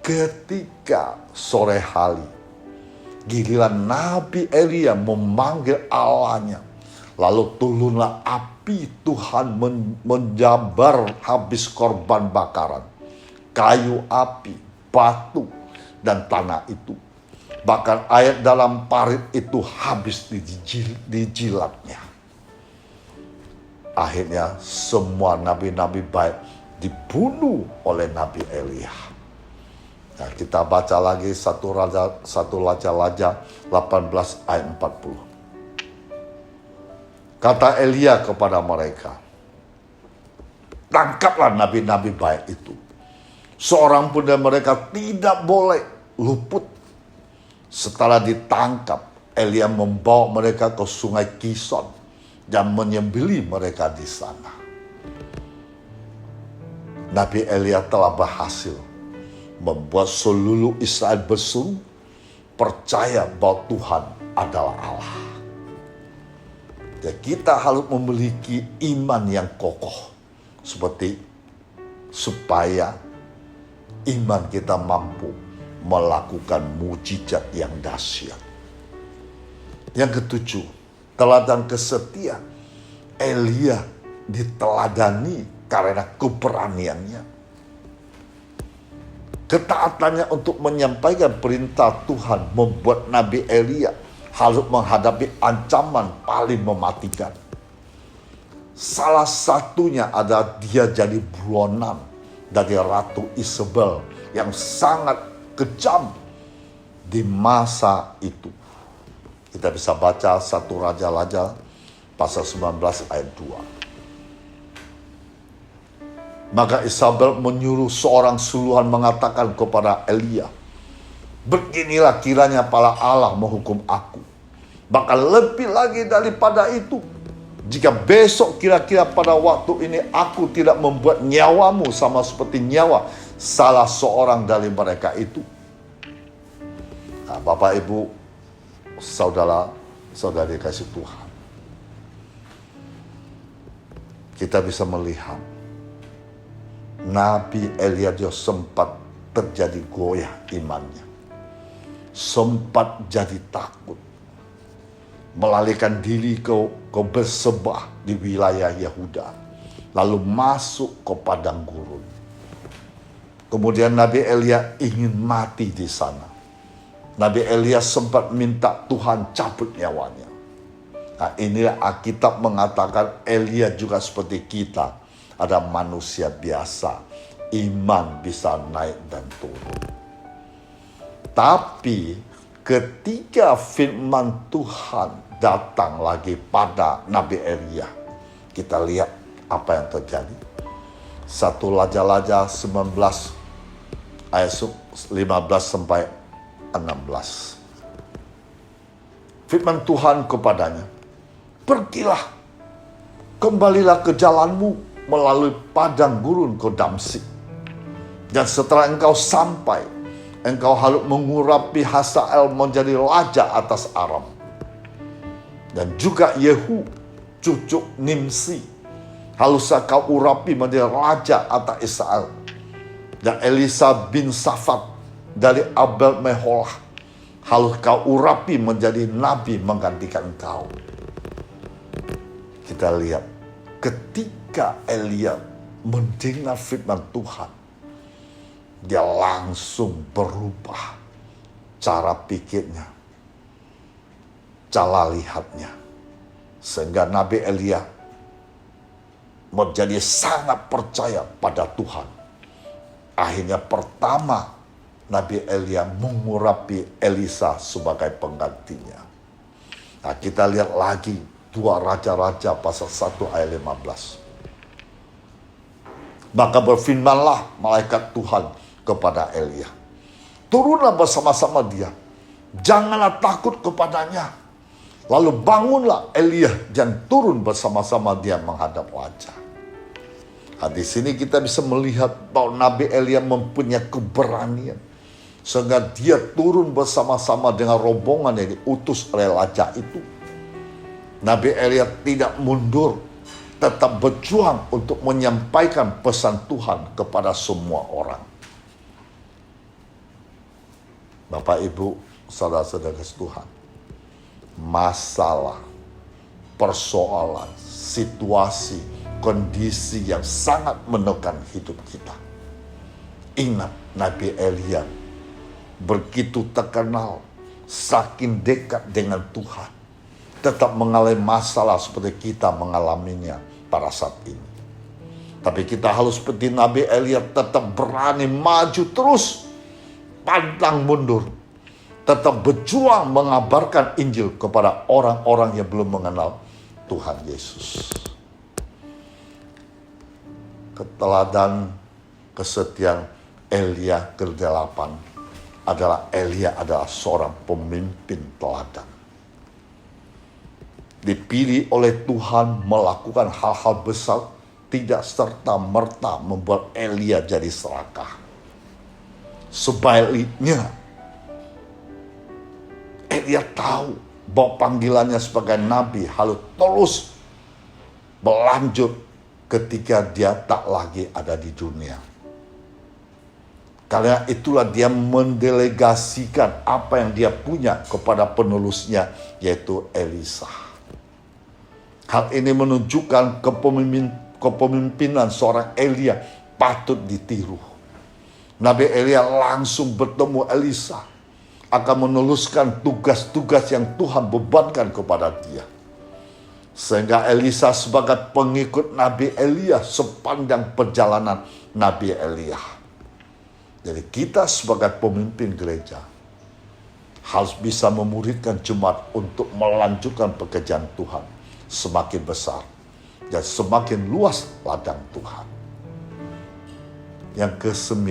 Ketika sore hari, giliran Nabi Elia memanggil Allahnya, lalu turunlah api api Tuhan menjabar habis korban bakaran, kayu api, batu, dan tanah itu. Bahkan air dalam parit itu habis dijilatnya. Akhirnya semua nabi-nabi baik dibunuh oleh Nabi Elia. Nah, kita baca lagi 1 Raja 18 ayat 40. Kata Elia kepada mereka, tangkaplah nabi-nabi baik itu. Seorang pun dari mereka tidak boleh luput. Setelah ditangkap, Elia membawa mereka ke sungai Kison dan menyembelih mereka di sana. Nabi Elia telah berhasil membuat seluruh Israel berseru percaya bahwa Tuhan adalah Allah. Dan kita harus memiliki iman yang kokoh supaya iman kita mampu melakukan mujizat yang dahsyat. Yang ketujuh, teladan kesetia. Elia diteladani karena keberaniannya. Ketaatannya untuk menyampaikan perintah Tuhan membuat Nabi Elia harus menghadapi ancaman paling mematikan. Salah satunya adalah dia jadi buronan dari Ratu Isabel yang sangat kejam di masa itu. Kita bisa baca 1 Raja pasal 19 ayat 2. Maka Isabel menyuruh seorang suluhan mengatakan kepada Elia, beginilah kiranya para Allah menghukum aku. Bahkan lebih lagi daripada itu, jika besok kira-kira pada waktu ini aku tidak membuat nyawamu sama seperti nyawa salah seorang dari mereka itu. Nah, Bapak, Ibu, saudara-saudari kasih Tuhan, kita bisa melihat Nabi Elia sempat terjadi goyah imannya. Sempat jadi takut. Melarikan diri ke bersebah di wilayah Yehuda. Lalu masuk ke padang gurun. Kemudian Nabi Elia ingin mati di sana. Nabi Elia sempat minta Tuhan cabut nyawanya. Nah, inilah Alkitab mengatakan Elia juga seperti kita. Ada manusia biasa. Iman bisa naik dan turun. Tapi ketika firman Tuhan datang lagi pada Nabi Elia, kita lihat apa yang terjadi. 1 Raja 19 ayat 15 sampai 16. Firman Tuhan kepadanya, pergilah, kembalilah ke jalanmu melalui padang gurun ke Damsyik. Dan setelah engkau sampai, engkau harus mengurapi Hazael menjadi raja atas Aram. Dan juga Yehu, cucu Nimsi, haruslah kau urapi menjadi raja atas Israel. Dan Elisa bin Safat dari Abel Meholah, harus kau urapi menjadi nabi menggantikan engkau. Kita lihat, ketika Elia mendengar firman Tuhan, dia langsung berubah cara pikirnya, cara lihatnya. Sehingga Nabi Elia menjadi sangat percaya pada Tuhan. Akhirnya pertama Nabi Elia mengurapi Elisa sebagai penggantinya. Nah, kita lihat lagi 2 Raja-Raja pasal 1 ayat 15. Maka berfirmanlah malaikat Tuhan kepada Elia, turunlah bersama-sama dia, janganlah takut kepadanya. Lalu bangunlah Elia dan turun bersama-sama dia menghadap wajah. Nah, di sini kita bisa melihat bahwa Nabi Elia mempunyai keberanian, sehingga dia turun bersama-sama dengan rombongan yang diutus oleh raja itu. Nabi Elia tidak mundur, tetap berjuang untuk menyampaikan pesan Tuhan kepada semua orang. Bapak, Ibu, saudara-saudara Tuhan, masalah, persoalan, situasi, kondisi yang sangat menekan hidup kita. Ingat Nabi Elia begitu terkenal, saking dekat dengan Tuhan, tetap mengalami masalah seperti kita mengalaminya pada saat ini. Tapi kita harus seperti Nabi Elia, tetap berani maju terus, pantang mundur, tetap berjuang mengabarkan Injil kepada orang-orang yang belum mengenal Tuhan Yesus. Keteladan kesetiaan Elia ke-8 adalah Elia adalah seorang pemimpin teladan. Dipilih oleh Tuhan melakukan hal-hal besar, tidak serta-merta membuat Elia jadi serakah. Sebaliknya, Elia tahu bahwa panggilannya sebagai nabi harus terus berlanjut ketika dia tak lagi ada di dunia. Karena itulah dia mendelegasikan apa yang dia punya kepada penerusnya, yaitu Elisa. Hal ini menunjukkan kepemimpinan seorang Elia patut ditiru. Nabi Elia langsung bertemu Elisa, akan meneruskan tugas-tugas yang Tuhan bebankan kepada dia. Sehingga Elisa sebagai pengikut Nabi Elia sepanjang perjalanan Nabi Elia. Jadi kita sebagai pemimpin gereja harus bisa memuridkan jemaat untuk melanjutkan pekerjaan Tuhan semakin besar dan semakin luas ladang Tuhan. Yang ke-9,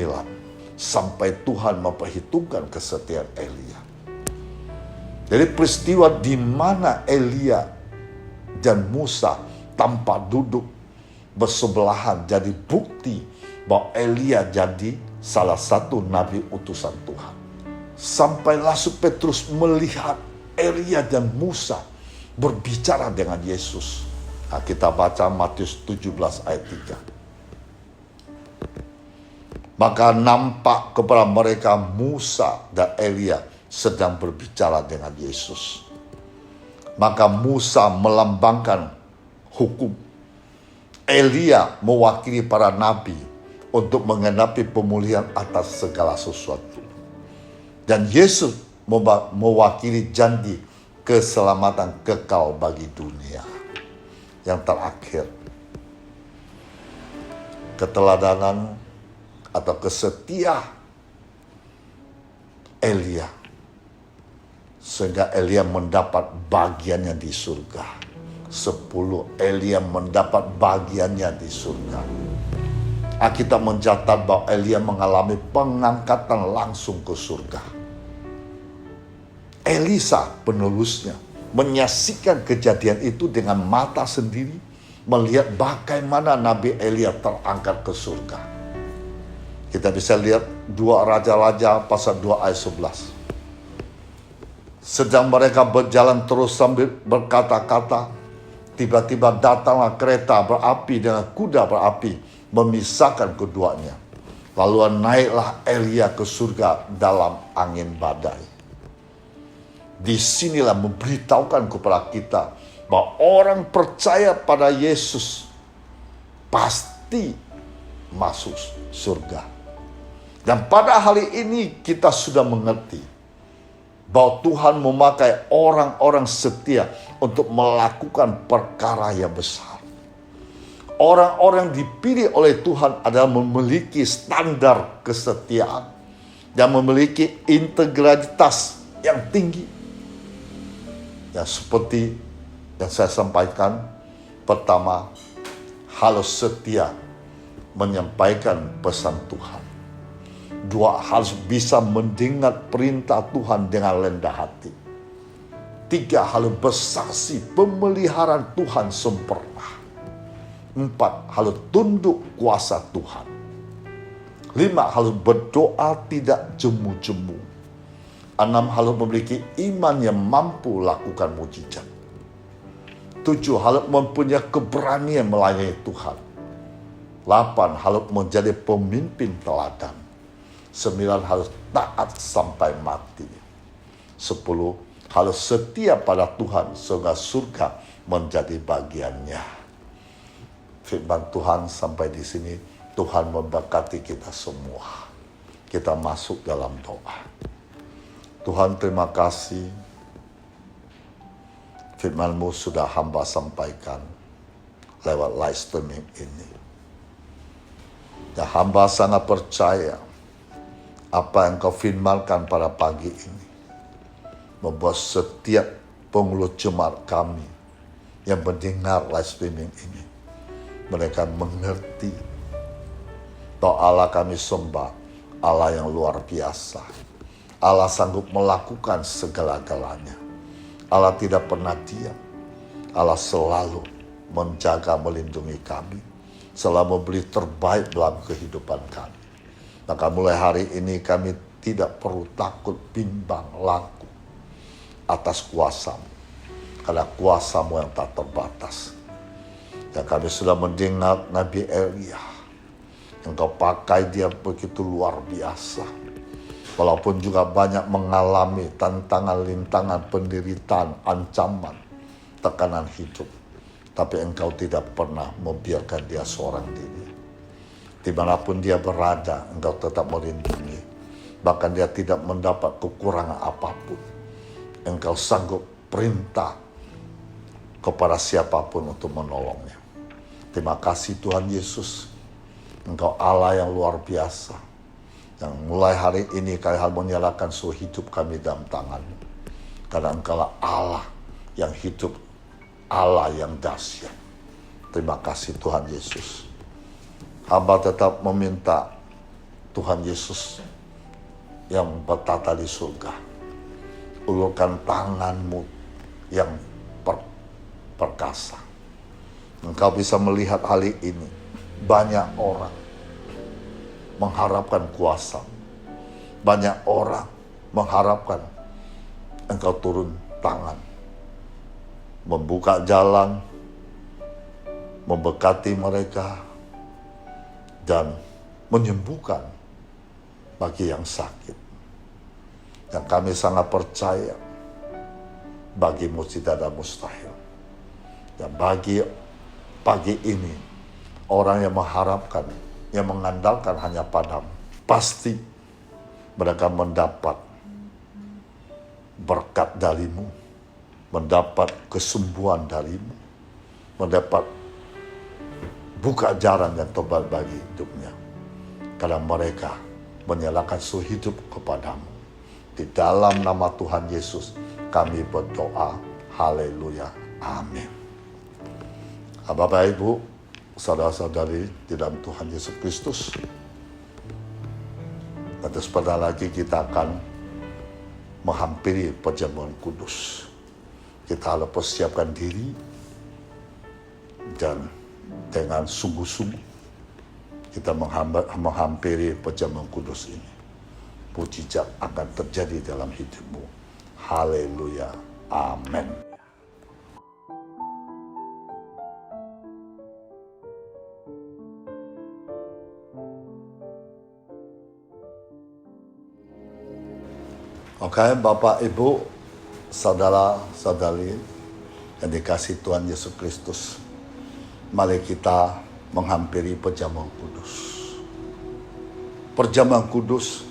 sampai Tuhan memperhitungkan kesetiaan Elia. Jadi peristiwa di mana Elia dan Musa tampak duduk bersebelahan jadi bukti bahwa Elia jadi salah satu nabi utusan Tuhan. Sampai Rasul Petrus melihat Elia dan Musa berbicara dengan Yesus. Nah, kita baca Matius 17 ayat 3. Maka nampak kepada mereka Musa dan Elia sedang berbicara dengan Yesus. Maka Musa melambangkan hukum. Elia mewakili para nabi untuk menggenapi pemulihan atas segala sesuatu. Dan Yesus mewakili janji keselamatan kekal bagi dunia. Yang terakhir, keteladanan atau kesetia Elia, sehingga Elia mendapat bagiannya di surga. 10, Elia mendapat bagiannya di surga. Alkitab mencatat bahwa Elia mengalami pengangkatan langsung ke surga. Elisa penerusnya menyaksikan kejadian itu dengan mata sendiri, melihat bagaimana Nabi Elia terangkat ke surga. Kita bisa lihat 2 Raja-Raja pasal 2 ayat 11. Sedang mereka berjalan terus sambil berkata-kata, tiba-tiba datanglah kereta berapi dengan kuda berapi, memisahkan keduanya. Lalu naiklah Elia ke surga dalam angin badai. Disinilah memberitahukan kepada kita bahwa orang percaya pada Yesus pasti masuk surga. Dan pada hari ini kita sudah mengerti bahwa Tuhan memakai orang-orang setia untuk melakukan perkara yang besar. Orang-orang dipilih oleh Tuhan adalah memiliki standar kesetiaan dan memiliki integritas yang tinggi. Ya, seperti yang saya sampaikan, pertama, harus setia menyampaikan pesan Tuhan. 2, harus bisa mendengar perintah Tuhan dengan rendah hati. 3, harus bersaksi pemeliharaan Tuhan sempurna. 4, harus tunduk kuasa Tuhan. 5, harus berdoa tidak jemu-jemu. 6, harus memiliki iman yang mampu lakukan mujizat. 7, harus mempunyai keberanian melayani Tuhan. 8, harus menjadi pemimpin teladan. 9, harus taat sampai mati. 10, harus setia pada Tuhan sehingga surga menjadi bagiannya. Firman Tuhan sampai di sini. Tuhan memberkati kita semua. Kita masuk dalam doa. Tuhan, terima kasih. Firman-Mu sudah hamba sampaikan lewat live streaming ini. Dan hamba sangat percaya apa yang Kau firmankan pada pagi ini membuat setiap pengulut jemaat kami yang mendengar live streaming ini, mereka mengerti bahwa Allah kami sembah, Allah yang luar biasa. Allah sanggup melakukan segala-galanya. Allah tidak pernah diam. Allah selalu menjaga, melindungi kami, selalu memberi terbaik dalam kehidupan kami. Maka mulai hari ini kami tidak perlu takut, bimbang, laku atas kuasa-Mu. Karena kuasa-Mu yang tak terbatas. Dan kami sudah mendengar Nabi Elia. Yang Kau pakai dia begitu luar biasa. Walaupun juga banyak mengalami tantangan, rintangan, penderitaan, ancaman, tekanan hidup. Tapi Engkau tidak pernah membiarkan dia seorang diri. Dimanapun dia berada, Engkau tetap melindungi. Bahkan dia tidak mendapat kekurangan apapun. Engkau sanggup perintah kepada siapapun untuk menolongnya. Terima kasih Tuhan Yesus. Engkau Allah yang luar biasa. Yang mulai hari ini kami harus menyerahkan seluruh hidup kami dalam tangan-Mu. Karena Engkau Allah yang hidup, Allah yang dahsyat. Terima kasih Tuhan Yesus. Hamba tetap meminta Tuhan Yesus yang bertata di surga, ulurkan tangan-Mu yang perkasa. Engkau bisa melihat hal ini. Banyak orang mengharapkan kuasa. Banyak orang mengharapkan Engkau turun tangan, membuka jalan, memberkati mereka, dan menyembuhkan bagi yang sakit. Dan kami sangat percaya bagi-Mu tidak ada mustahil. Dan bagi pagi ini, orang yang mengharapkan, yang mengandalkan hanya Padamu, pasti mereka mendapat berkat dari-Mu, mendapat kesembuhan dari-Mu, mendapat buka jalan yang tebal bagi hidupnya. Karena mereka menyerahkan seluruh hidup kepadamu. Di dalam nama Tuhan Yesus kami berdoa. Haleluya. Amin. Bapak Ibu, saudara-saudari di dalam Tuhan Yesus Kristus. Nanti sebentar lagi kita akan menghampiri perjamuan kudus. Kita harus persiapkan diri dan dengan sungguh-sungguh kita menghampiri perjamuan kudus ini. Mujizat akan terjadi dalam hidupmu. Haleluya. Amin. Oke, Bapak, Ibu, saudara-saudari yang dikasihi Tuhan Yesus Kristus. Mari kita menghampiri perjamuan kudus. Perjamuan kudus,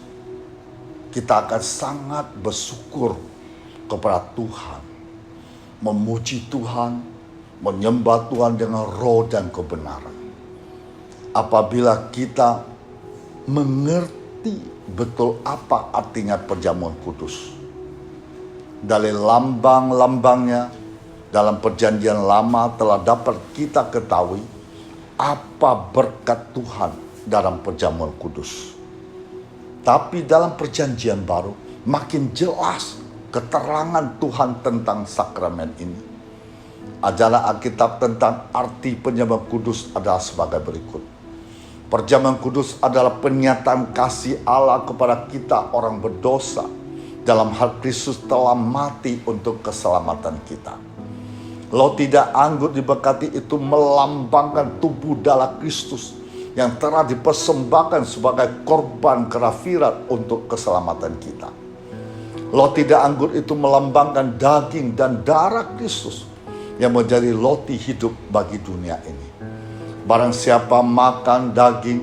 kita akan sangat bersyukur kepada Tuhan. Memuji Tuhan, menyembah Tuhan dengan roh dan kebenaran. Apabila kita mengerti betul apa artinya perjamuan kudus. Dari lambang-lambangnya dalam perjanjian lama telah dapat kita ketahui apa berkat Tuhan dalam perjamuan kudus. Tapi dalam perjanjian baru makin jelas keterangan Tuhan tentang sakramen ini. Ajaran Alkitab tentang arti perjamuan kudus adalah sebagai berikut. Perjamuan kudus adalah pernyataan kasih Allah kepada kita orang berdosa dalam hal Kristus telah mati untuk keselamatan kita. Roti dan anggur diberkati itu melambangkan tubuh darah Kristus yang telah dipersembahkan sebagai korban kekafiran untuk keselamatan kita. Roti dan anggur itu melambangkan daging dan darah Kristus yang menjadi roti hidup bagi dunia ini. Barang siapa makan daging,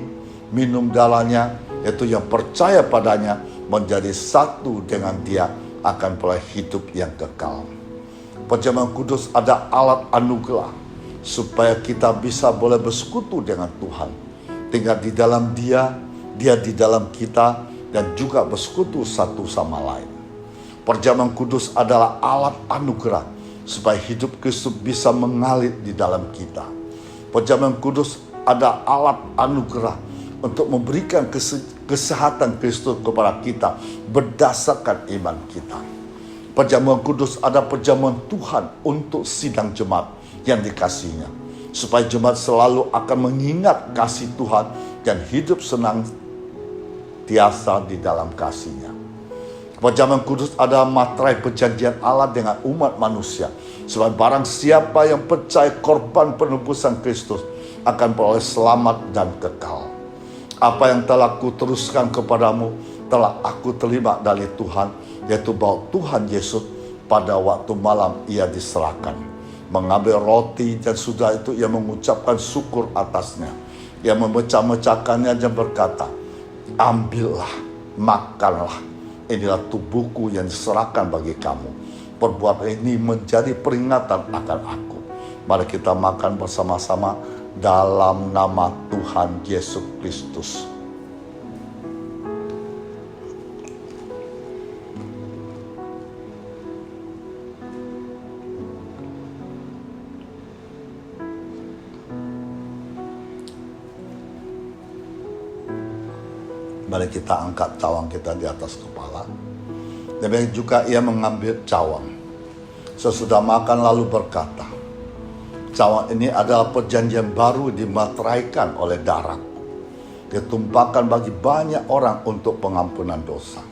minum darahnya, yaitu yang percaya padanya, menjadi satu dengan dia, akan peroleh hidup yang kekal. Perjamuan kudus ada alat anugerah supaya kita bisa boleh bersekutu dengan Tuhan, tinggal di dalam Dia, Dia di dalam kita, dan juga bersekutu satu sama lain. Perjamuan kudus adalah alat anugerah supaya hidup Kristus bisa mengalir di dalam kita. Perjamuan kudus ada alat anugerah untuk memberikan kesehatan Kristus kepada kita berdasarkan iman kita. Perjamuan kudus ada perjamuan Tuhan untuk sidang jemaat yang dikasihinya, supaya jemaat selalu akan mengingat kasih Tuhan dan hidup senang tiasa di dalam kasih-Nya. Perjamuan kudus adalah materai perjanjian Allah dengan umat manusia, supaya barang siapa yang percaya korban penebusan Kristus akan peroleh selamat dan kekal. Apa yang telah kuteruskan kepadamu telah aku terima dari Tuhan, yaitu bahwa Tuhan Yesus pada waktu malam ia diserahkan, mengambil roti dan sudah itu ia mengucapkan syukur atasnya. Ia memecah-mecahkannya dan berkata, ambillah, makanlah, inilah tubuhku yang diserahkan bagi kamu. Perbuatan ini menjadi peringatan akan aku. Mari kita makan bersama-sama dalam nama Tuhan Yesus Kristus. Mari kita angkat cawang kita di atas kepala. Demikian juga ia mengambil cawang. Sesudah makan lalu berkata, cawang ini adalah perjanjian baru dimateraikan oleh darahku. Ditumpahkan bagi banyak orang untuk pengampunan dosa.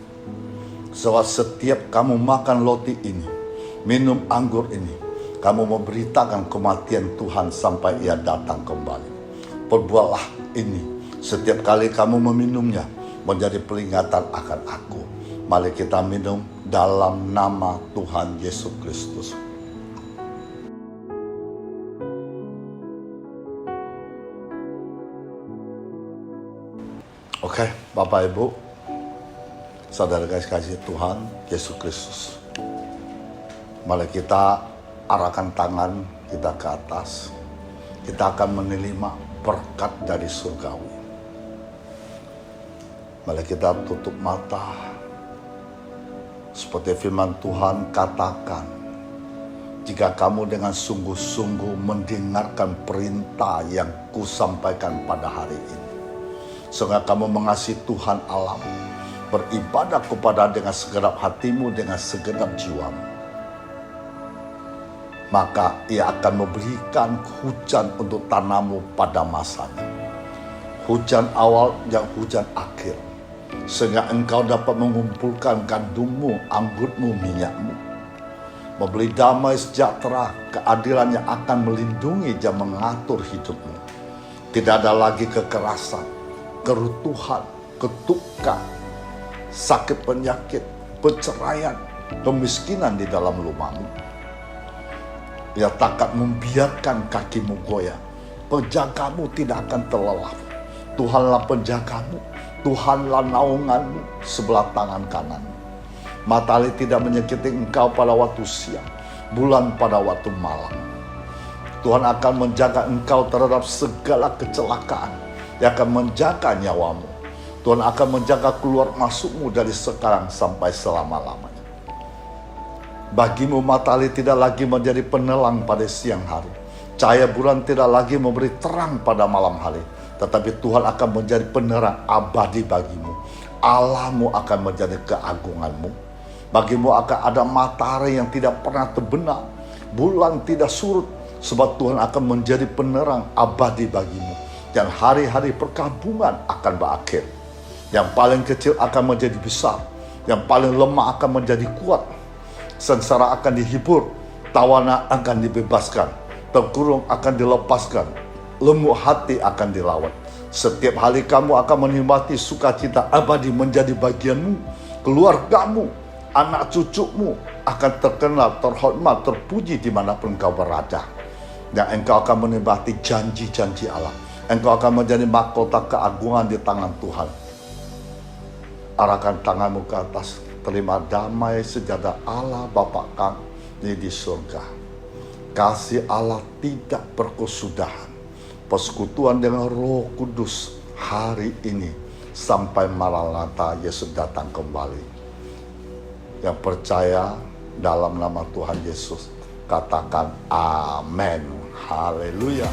Sebab setiap kamu makan roti ini, minum anggur ini, kamu memberitakan kematian Tuhan sampai ia datang kembali. Perbuatlah ini setiap kali kamu meminumnya, menjadi peringatan akan aku. Mari kita minum dalam nama Tuhan Yesus Kristus. Oke, Bapak Ibu, saudara kasih Tuhan Yesus Kristus. Mari kita arahkan tangan kita ke atas. Kita akan menerima berkat dari surgawi. Mari kita tutup mata. Seperti firman Tuhan katakan, jika kamu dengan sungguh-sungguh mendengarkan perintah yang kusampaikan pada hari ini, sehingga kamu mengasihi Tuhan Allah, beribadah kepada dengan segenap hatimu, dengan segenap jiwamu, maka ia akan memberikan hujan untuk tanammu pada masanya. Hujan awal dan hujan akhir, sehingga engkau dapat mengumpulkan gandummu, anggurmu, minyakmu. Memberi damai sejahtera, keadilan yang akan melindungi dan mengatur hidupmu. Tidak ada lagi kekerasan, kerutuhan, ketukan, sakit penyakit, perceraian, kemiskinan di dalam rumahmu. Ia takkan membiarkan kakimu goyah. Penjagamu tidak akan terlelap. Tuhanlah penjagamu, Tuhanlah naunganmu sebelah tangan kanan. Matahari tidak menyakiti engkau pada waktu siang, bulan pada waktu malam. Tuhan akan menjaga engkau terhadap segala kecelakaan. Dia akan menjaga nyawamu. Tuhan akan menjaga keluar masukmu dari sekarang sampai selama-lamanya. Bagimu matahari tidak lagi menjadi penelang pada siang hari. Cahaya bulan tidak lagi memberi terang pada malam hari. Tetapi Tuhan akan menjadi penerang abadi bagimu. Allahmu akan menjadi keagunganmu. Bagimu akan ada matahari yang tidak pernah terbenam. Bulan tidak surut. Sebab Tuhan akan menjadi penerang abadi bagimu. Dan hari-hari perkabungan akan berakhir. Yang paling kecil akan menjadi besar. Yang paling lemah akan menjadi kuat. Sengsara akan dihibur. Tawanan akan dibebaskan. Terkurung akan dilepaskan. Lemuk hati akan dilawan. Setiap hari kamu akan menikmati sukacita abadi menjadi bagianmu, keluargamu, anak cucumu akan terkenal, terhormat, terpuji dimanapun engkau berada. Dan engkau akan menepati janji-janji Allah. Engkau akan menjadi mahkota keagungan di tangan Tuhan. Arahkan tanganmu ke atas, terima damai sejahtera Allah Bapa kami di surga. Kasih Allah tidak berkesudahan. Persekutuan dengan Roh Kudus hari ini sampai Maranatha Yesus datang kembali. Yang percaya dalam nama Tuhan Yesus, katakan amin. Haleluya.